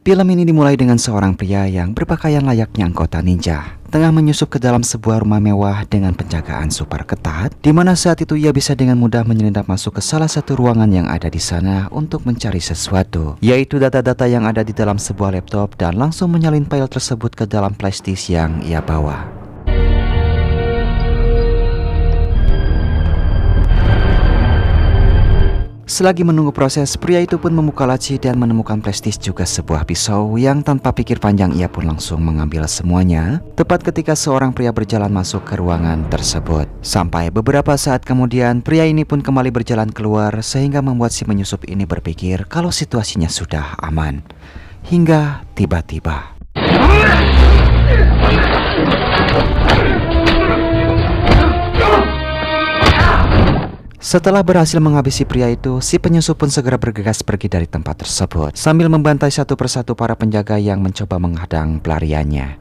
Film ini dimulai dengan seorang pria yang berpakaian layaknya anggota ninja tengah menyusup ke dalam sebuah rumah mewah dengan penjagaan super ketat, di mana saat itu ia bisa dengan mudah menyelinap masuk ke salah satu ruangan yang ada di sana untuk mencari sesuatu, yaitu data-data yang ada di dalam sebuah laptop, dan langsung menyalin file tersebut ke dalam flash disk yang ia bawa. Selagi menunggu proses, pria itu pun membuka laci dan menemukan flash disk juga sebuah pisau yang tanpa pikir panjang ia pun langsung mengambil semuanya, tepat ketika seorang pria berjalan masuk ke ruangan tersebut. Sampai beberapa saat kemudian, pria ini pun kembali berjalan keluar sehingga membuat si penyusup ini berpikir kalau situasinya sudah aman. Hingga tiba-tiba setelah berhasil menghabisi pria itu, si penyusup pun segera bergegas pergi dari tempat tersebut sambil membantai satu persatu para penjaga yang mencoba menghadang pelariannya.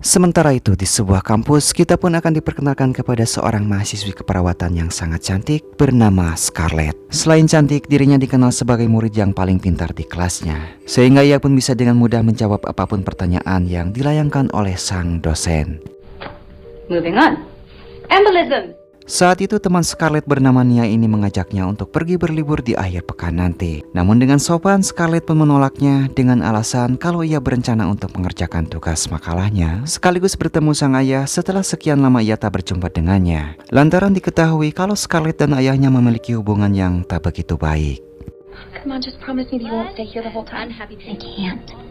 Sementara itu di sebuah kampus, kita pun akan diperkenalkan kepada seorang mahasiswi keperawatan yang sangat cantik bernama Scarlett. Selain cantik, dirinya dikenal sebagai murid yang paling pintar di kelasnya, sehingga ia pun bisa dengan mudah menjawab apapun pertanyaan yang dilayangkan oleh sang dosen. Moving on. Embolism. Saat itu teman Scarlett bernama Nia ini mengajaknya untuk pergi berlibur di akhir pekan nanti. Namun dengan sopan, Scarlett pun menolaknya dengan alasan kalau ia berencana untuk mengerjakan tugas makalahnya sekaligus bertemu sang ayah setelah sekian lama ia tak berjumpa dengannya. Lantaran diketahui kalau Scarlett dan ayahnya memiliki hubungan yang tak begitu baik. Come on, just promise me that you won't stay here the whole time. I can't.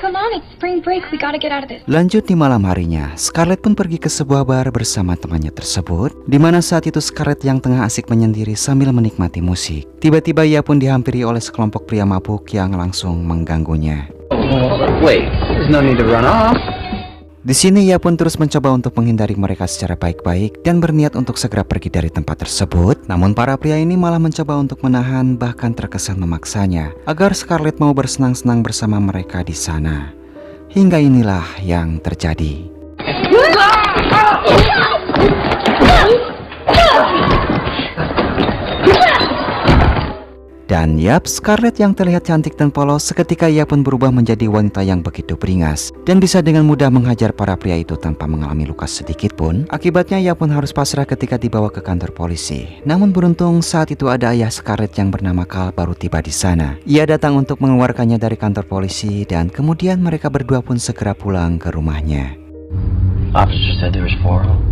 Come on, it's spring break. We gotta get out of this. Lanjut di malam harinya, Scarlett pun pergi ke sebuah bar bersama temannya tersebut, di mana saat itu Scarlett yang tengah asik menyendiri sambil menikmati musik. Tiba-tiba ia pun dihampiri oleh sekelompok pria mabuk yang langsung mengganggunya. Wait, there's no need to run off. Di sini ia pun terus mencoba untuk menghindari mereka secara baik-baik dan berniat untuk segera pergi dari tempat tersebut. Namun para pria ini malah mencoba untuk menahan, bahkan terkesan memaksanya agar Scarlett mau bersenang-senang bersama mereka di sana. Hingga inilah yang terjadi. Dan yap, Scarlett yang terlihat cantik dan polos seketika ia pun berubah menjadi wanita yang begitu beringas dan bisa dengan mudah menghajar para pria itu tanpa mengalami luka sedikit pun. Akibatnya ia pun harus pasrah ketika dibawa ke kantor polisi. Namun beruntung saat itu ada ayah Scarlett yang bernama Carl baru tiba di sana. Ia datang untuk mengeluarkannya dari kantor polisi dan kemudian mereka berdua pun segera pulang ke rumahnya. Officer said there was 4 of them.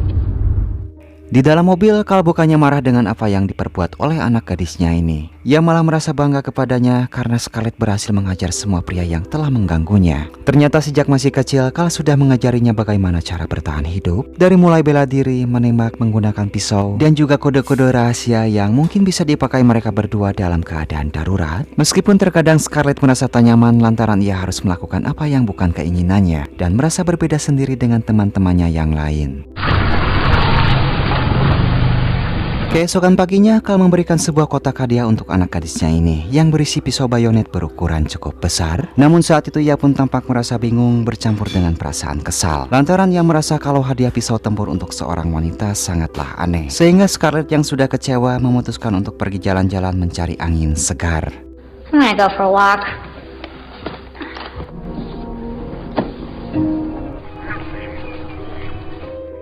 Di dalam mobil, Carl bukannya marah dengan apa yang diperbuat oleh anak gadisnya ini. Ia malah merasa bangga kepadanya karena Scarlett berhasil menghajar semua pria yang telah mengganggunya. Ternyata sejak masih kecil, Carl sudah mengajarinya bagaimana cara bertahan hidup. Dari mulai bela diri, menembak menggunakan pisau, dan juga kode-kode rahasia yang mungkin bisa dipakai mereka berdua dalam keadaan darurat. Meskipun terkadang Scarlett merasa tak nyaman lantaran ia harus melakukan apa yang bukan keinginannya dan merasa berbeda sendiri dengan teman-temannya yang lain. Keesokan paginya, Carl memberikan sebuah kotak hadiah untuk anak gadisnya ini yang berisi pisau bayonet berukuran cukup besar. Namun saat itu ia pun tampak merasa bingung bercampur dengan perasaan kesal lantaran ia merasa kalau hadiah pisau tempur untuk seorang wanita sangatlah aneh. Sehingga Scarlett yang sudah kecewa memutuskan untuk pergi jalan-jalan mencari angin segar. I'm gonna go for a walk.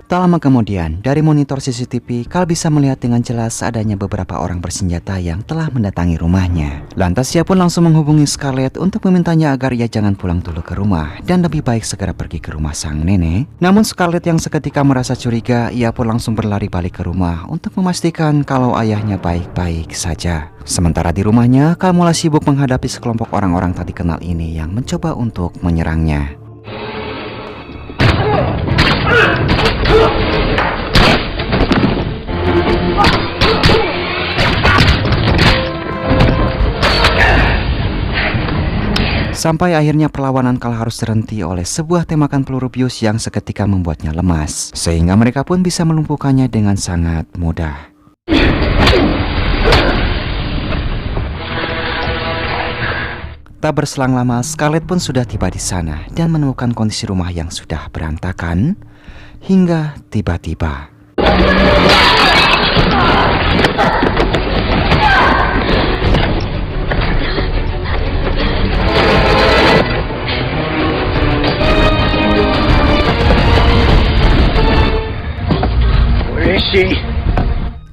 Tak lama kemudian, dari monitor CCTV, Carl bisa melihat dengan jelas adanya beberapa orang bersenjata yang telah mendatangi rumahnya. Lantas ia pun langsung menghubungi Scarlett untuk memintanya agar ia jangan pulang dulu ke rumah dan lebih baik segera pergi ke rumah sang nenek. Namun Scarlett yang seketika merasa curiga, ia pun langsung berlari balik ke rumah untuk memastikan kalau ayahnya baik-baik saja. Sementara di rumahnya, Carl mulai sibuk menghadapi sekelompok orang-orang tak dikenal ini yang mencoba untuk menyerangnya. Sampai akhirnya perlawanan Carl harus terhenti oleh sebuah tembakan peluru bius yang seketika membuatnya lemas, sehingga mereka pun bisa melumpuhkannya dengan sangat mudah. Tak berselang lama, Scarlett pun sudah tiba di sana dan menemukan kondisi rumah yang sudah berantakan. Hingga tiba-tiba Where is she?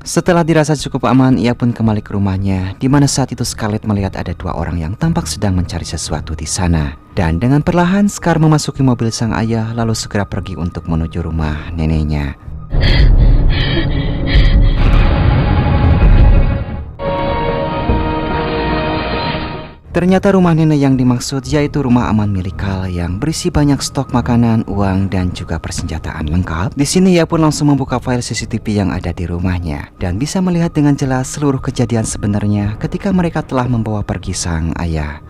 Setelah dirasa cukup aman, ia pun kembali ke rumahnya, di mana saat itu Scarlett melihat ada dua orang yang tampak sedang mencari sesuatu di sana. Dan dengan perlahan, Scar memasuki mobil sang ayah lalu segera pergi untuk menuju rumah neneknya. Ternyata rumah nenek yang dimaksud yaitu rumah aman milik Carl yang berisi banyak stok makanan, uang, dan juga persenjataan lengkap. Di sini ia pun langsung membuka file CCTV yang ada di rumahnya dan bisa melihat dengan jelas seluruh kejadian sebenarnya ketika mereka telah membawa pergi sang ayah.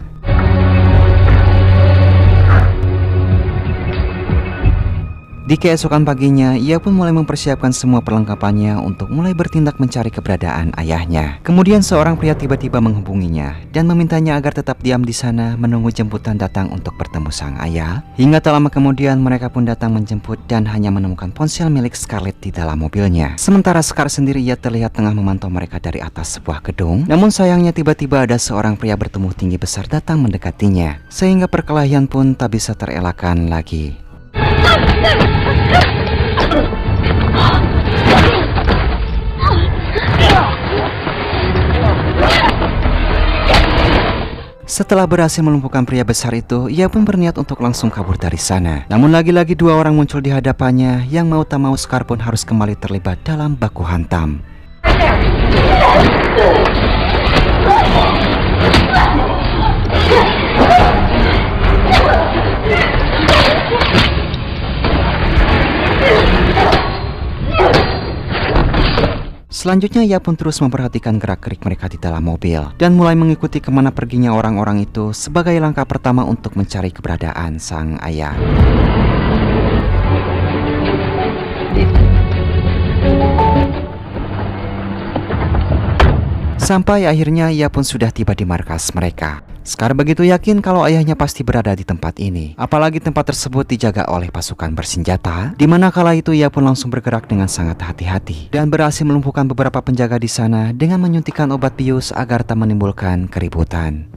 Di keesokan paginya, ia pun mulai mempersiapkan semua perlengkapannya untuk mulai bertindak mencari keberadaan ayahnya. Kemudian seorang pria tiba-tiba menghubunginya dan memintanya agar tetap diam di sana menunggu jemputan datang untuk bertemu sang ayah. Hingga tak lama kemudian mereka pun datang menjemput dan hanya menemukan ponsel milik Scarlett di dalam mobilnya. Sementara Scar sendiri ia terlihat tengah memantau mereka dari atas sebuah gedung. Namun sayangnya tiba-tiba ada seorang pria bertubuh tinggi besar datang mendekatinya, sehingga perkelahian pun tak bisa terelakkan lagi. Setelah berhasil melumpuhkan pria besar itu, ia pun berniat untuk langsung kabur dari sana. Namun lagi-lagi dua orang muncul di hadapannya yang mau tak mau Scar pun harus kembali terlibat dalam baku hantam. Selanjutnya ia pun terus memperhatikan gerak-gerik mereka di dalam mobil dan mulai mengikuti kemana perginya orang-orang itu sebagai langkah pertama untuk mencari keberadaan sang ayah. Sampai akhirnya ia pun sudah tiba di markas mereka. Scar begitu yakin kalau ayahnya pasti berada di tempat ini. Apalagi tempat tersebut dijaga oleh pasukan bersenjata, di mana kala itu ia pun langsung bergerak dengan sangat hati-hati dan berhasil melumpuhkan beberapa penjaga di sana dengan menyuntikkan obat bius agar tak menimbulkan keributan.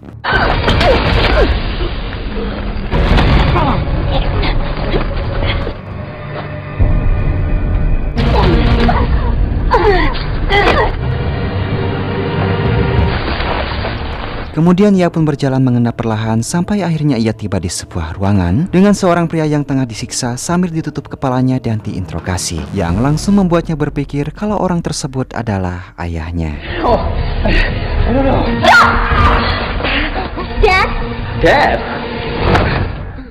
Kemudian ia pun berjalan mengendap perlahan sampai akhirnya ia tiba di sebuah ruangan dengan seorang pria yang tengah disiksa sambil ditutup kepalanya dan diinterogasi, yang langsung membuatnya berpikir kalau orang tersebut adalah ayahnya. Oh, I don't know. Dad? Dad?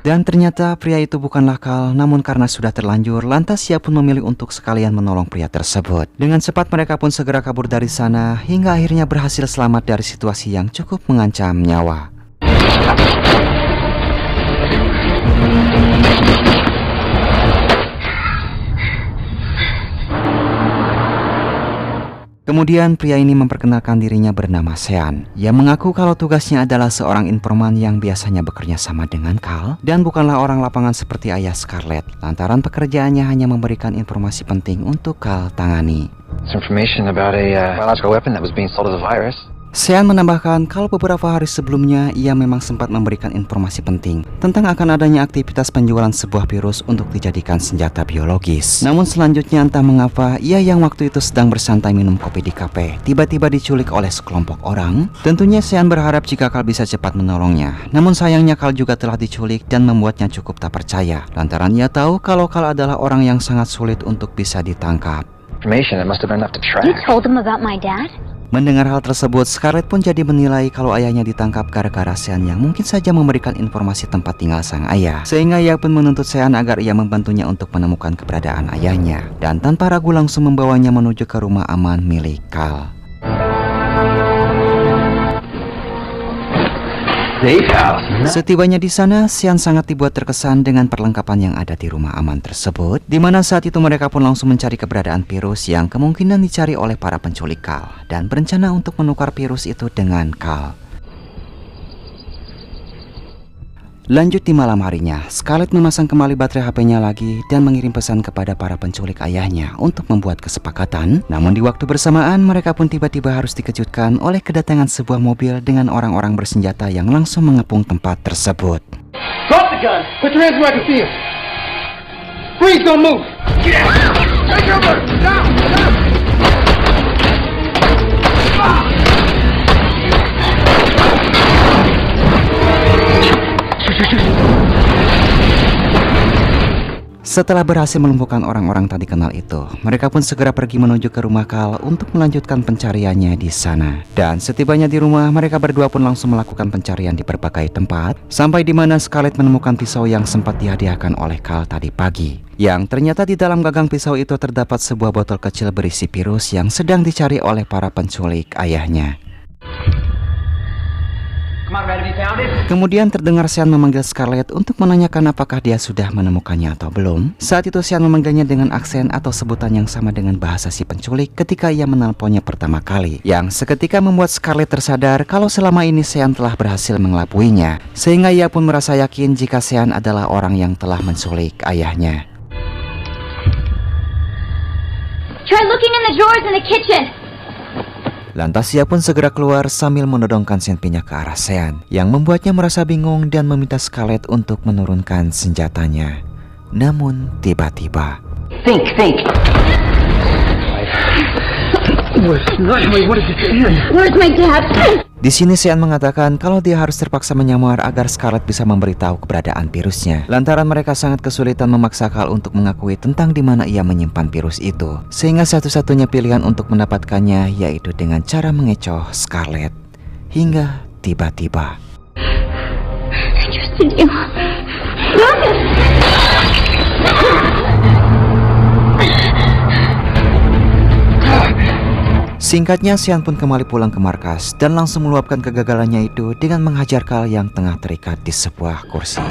Dan ternyata pria itu bukanlah Carl, namun karena sudah terlanjur, lantas ia pun memilih untuk sekalian menolong pria tersebut. Dengan cepat mereka pun segera kabur dari sana, hingga akhirnya berhasil selamat dari situasi yang cukup mengancam nyawa. Kemudian pria ini memperkenalkan dirinya bernama Sean. Ia mengaku kalau tugasnya adalah seorang informan yang biasanya bekerja sama dengan Carl dan bukanlah orang lapangan seperti ayah Scarlett, lantaran pekerjaannya hanya memberikan informasi penting untuk Carl tangani. It's information about a biological weapon that was being sold as a virus. Sean menambahkan kalau beberapa hari sebelumnya ia memang sempat memberikan informasi penting tentang akan adanya aktivitas penjualan sebuah virus untuk dijadikan senjata biologis. Namun selanjutnya entah mengapa ia yang waktu itu sedang bersantai minum kopi di kafe tiba-tiba diculik oleh sekelompok orang. Tentunya Sean berharap jika Carl bisa cepat menolongnya. Namun sayangnya Carl juga telah diculik dan membuatnya cukup tak percaya lantaran ia tahu kalau Carl adalah orang yang sangat sulit untuk bisa ditangkap. Information that must have been enough to track. You told him about my dad? Mendengar hal tersebut, Scarlett pun jadi menilai kalau ayahnya ditangkap gara-gara Sean yang mungkin saja memberikan informasi tempat tinggal sang ayah. Sehingga ia pun menuntut Sean agar ia membantunya untuk menemukan keberadaan ayahnya. Dan tanpa ragu langsung membawanya menuju ke rumah aman milik Carl. Setibanya di sana, Sean sangat dibuat terkesan dengan perlengkapan yang ada di rumah aman tersebut, di mana saat itu mereka pun langsung mencari keberadaan virus yang kemungkinan dicari oleh para penculik Carl dan berencana untuk menukar virus itu dengan Carl. Lanjut di malam harinya, Scarlett memasang kembali baterai HP-nya lagi dan mengirim pesan kepada para penculik ayahnya untuk membuat kesepakatan. Namun di waktu bersamaan, mereka pun tiba-tiba harus dikejutkan oleh kedatangan sebuah mobil dengan orang-orang bersenjata yang langsung mengepung tempat tersebut. Drop the gun! Put your hands where I can see them! Freeze, don't move! Get out! Take cover! Now! Setelah berhasil melumpuhkan orang-orang tadi kenal itu, mereka pun segera pergi menuju ke rumah Carl untuk melanjutkan pencariannya di sana. Dan setibanya di rumah, mereka berdua pun langsung melakukan pencarian di berbagai tempat, sampai di mana Scarlett menemukan pisau yang sempat dihadiahkan oleh Carl tadi pagi. Yang ternyata di dalam gagang pisau itu terdapat sebuah botol kecil berisi virus yang sedang dicari oleh para penculik ayahnya. Kemudian terdengar Sean memanggil Scarlett untuk menanyakan apakah dia sudah menemukannya atau belum. Saat itu Sean memanggilnya dengan aksen atau sebutan yang sama dengan bahasa si penculik ketika ia menelponnya pertama kali, yang seketika membuat Scarlett tersadar kalau selama ini Sean telah berhasil mengelabuinya, sehingga ia pun merasa yakin jika Sean adalah orang yang telah menculik ayahnya. Try looking in the drawers in the kitchen. Lantas ia pun segera keluar sambil menodongkan senpinya ke arah Sean, yang membuatnya merasa bingung dan meminta Scarlett untuk menurunkan senjatanya. Namun tiba-tiba, Think! Where's my dad? di sini Sean mengatakan kalau dia harus terpaksa menyamar agar Scarlett bisa memberitahu keberadaan virusnya. Lantaran mereka sangat kesulitan memaksa Carl untuk mengakui tentang di mana ia menyimpan virus itu, sehingga satu-satunya pilihan untuk mendapatkannya yaitu dengan cara mengecoh Scarlett. Hingga tiba-tiba, I trusted you. singkatnya Sean pun kembali pulang ke markas dan langsung meluapkan kegagalannya itu dengan menghajar Carl yang tengah terikat di sebuah kursi.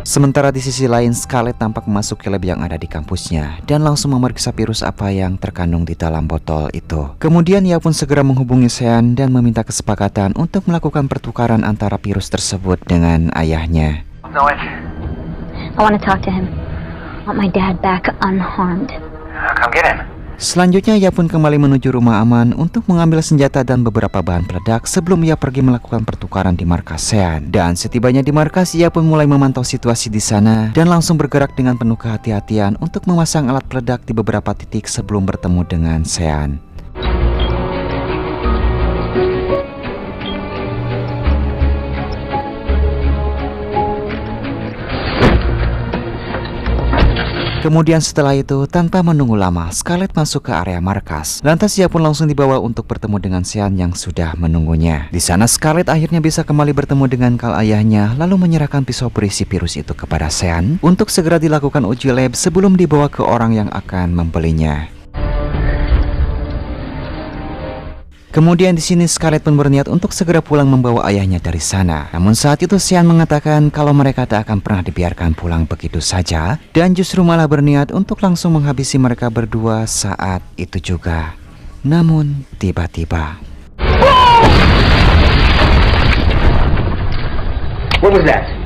Sementara di sisi lain, Scarlett tampak masuk ke lab yang ada di kampusnya dan langsung memeriksa virus apa yang terkandung di dalam botol itu. Kemudian ia pun segera menghubungi Sean dan meminta kesepakatan untuk melakukan pertukaran antara virus tersebut dengan ayahnya. I want to talk to him. I want my dad back unharmed. Come get him. Selanjutnya ia pun kembali menuju rumah aman untuk mengambil senjata dan beberapa bahan peledak sebelum ia pergi melakukan pertukaran di markas Sean. Dan setibanya di markas, ia pun mulai memantau situasi di sana dan langsung bergerak dengan penuh kehati-hatian untuk memasang alat peledak di beberapa titik sebelum bertemu dengan Sean. Kemudian setelah itu, tanpa menunggu lama, Scarlett masuk ke area markas. Lantas ia pun langsung dibawa untuk bertemu dengan Sean yang sudah menunggunya. Di sana Scarlett akhirnya bisa kembali bertemu dengan Carl ayahnya, lalu menyerahkan pisau berisi virus itu kepada Sean untuk segera dilakukan uji lab sebelum dibawa ke orang yang akan membelinya. Kemudian di sini Scarlett pun berniat untuk segera pulang membawa ayahnya dari sana. Namun saat itu Sean mengatakan kalau mereka tak akan pernah dibiarkan pulang begitu saja, dan justru malah berniat untuk langsung menghabisi mereka berdua saat itu juga. Namun tiba-tiba, What was that?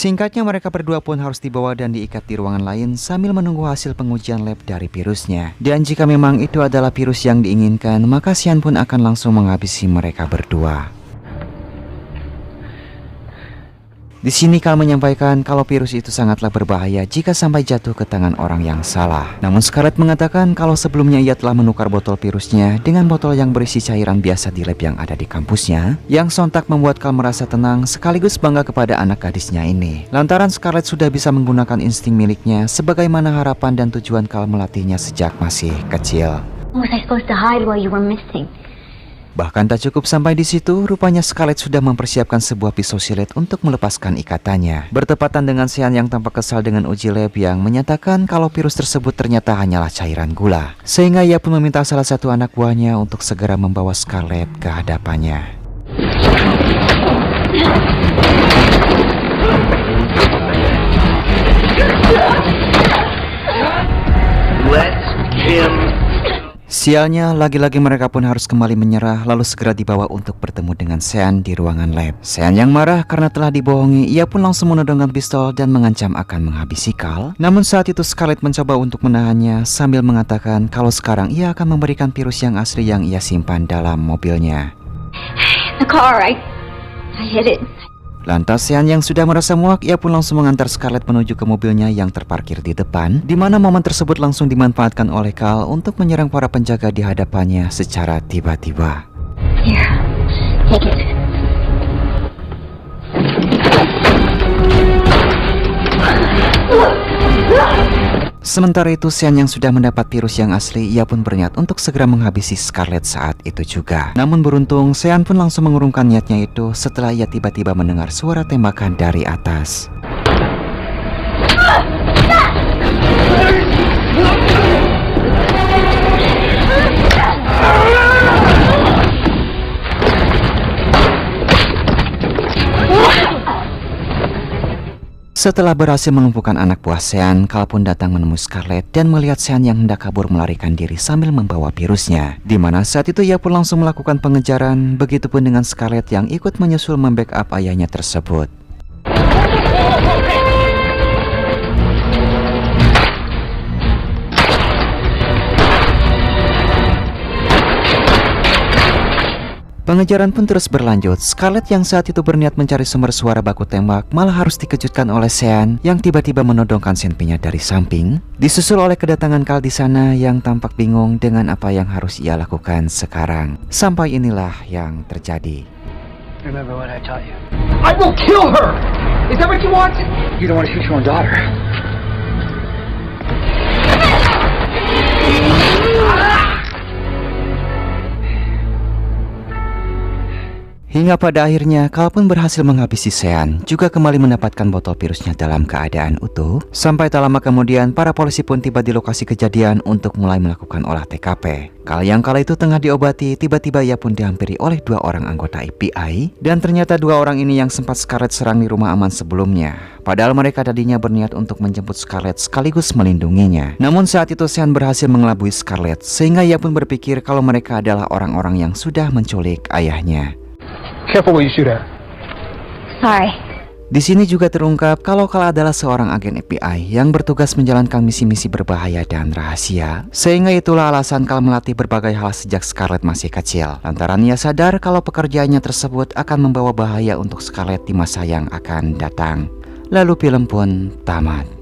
singkatnya mereka berdua pun harus dibawa dan diikat di ruangan lain sambil menunggu hasil pengujian lab dari virusnya. Dan jika memang itu adalah virus yang diinginkan, maka Sean pun akan langsung menghabisi mereka berdua. Di sini Carl menyampaikan kalau virus itu sangatlah berbahaya jika sampai jatuh ke tangan orang yang salah. Namun Scarlett mengatakan kalau sebelumnya ia telah menukar botol virusnya dengan botol yang berisi cairan biasa di lab yang ada di kampusnya, yang sontak membuat Carl merasa tenang sekaligus bangga kepada anak gadisnya ini. Lantaran Scarlett sudah bisa menggunakan insting miliknya sebagaimana harapan dan tujuan Carl melatihnya sejak masih kecil. What was I supposed to hide while you were missing? Bahkan tak cukup sampai di situ, rupanya Scarlett sudah mempersiapkan sebuah pisau silet untuk melepaskan ikatannya. Bertepatan dengan Sean yang tampak kesal dengan uji lab yang menyatakan kalau virus tersebut ternyata hanyalah cairan gula. Sehingga ia pun meminta salah satu anak buahnya untuk segera membawa Scarlett ke hadapannya. Sialnya, lagi-lagi mereka pun harus kembali menyerah lalu segera dibawa untuk bertemu dengan Sean di ruangan lab. Sean yang marah karena telah dibohongi, ia pun langsung menodongkan pistol dan mengancam akan menghabisi Carl. Namun saat itu Scarlett mencoba untuk menahannya sambil mengatakan kalau sekarang ia akan memberikan virus yang asli yang ia simpan dalam mobilnya. The car, I hit it. Lantas Sean yang sudah merasa muak, ia pun langsung mengantar Scarlett menuju ke mobilnya yang terparkir di depan, di mana momen tersebut langsung dimanfaatkan oleh Carl untuk menyerang para penjaga di hadapannya secara tiba-tiba. Here, take it. Sementara itu Sean yang sudah mendapat virus yang asli, ia pun berniat untuk segera menghabisi Scarlett saat itu juga. Namun beruntung Sean pun langsung mengurungkan niatnya itu setelah ia tiba-tiba mendengar suara tembakan dari atas. Setelah berhasil melumpuhkan anak buah Sean, Carl pun datang menemui Scarlett dan melihat Sean yang hendak kabur melarikan diri sambil membawa virusnya. Dimana saat itu ia pun langsung melakukan pengejaran, begitupun dengan Scarlett yang ikut menyusul membackup ayahnya tersebut. Pengejaran pun terus berlanjut. Scarlett yang saat itu berniat mencari sumber suara baku tembak malah harus dikejutkan oleh Sean yang tiba-tiba menodongkan senpinya dari samping, disusul oleh kedatangan Carl di sana yang tampak bingung dengan apa yang harus ia lakukan sekarang. Sampai inilah yang terjadi. Remember what I taught you. I will kill her! Is that what you want? You don't want to shoot your own daughter. Hingga pada akhirnya Carl pun berhasil menghabisi Sean, juga kembali mendapatkan botol virusnya dalam keadaan utuh. Sampai tak lama kemudian para polisi pun tiba di lokasi kejadian untuk mulai melakukan olah TKP. Carl yang kala itu tengah diobati, tiba-tiba ia pun dihampiri oleh 2 orang anggota FBI. Dan ternyata 2 orang ini yang sempat Scarlett serang di rumah aman sebelumnya. Padahal mereka tadinya berniat untuk menjemput Scarlett sekaligus melindunginya. Namun saat itu Sean berhasil mengelabui Scarlett, sehingga ia pun berpikir kalau mereka adalah orang-orang yang sudah menculik ayahnya. Careful what you shoot at. Sorry. Di sini juga terungkap kalau Carl adalah seorang agen FBI yang bertugas menjalankan misi-misi berbahaya dan rahasia. Sehingga itulah alasan Carl melatih berbagai hal sejak Scarlett masih kecil. Lantaran ia sadar kalau pekerjaannya tersebut akan membawa bahaya untuk Scarlett di masa yang akan datang. Lalu film pun tamat.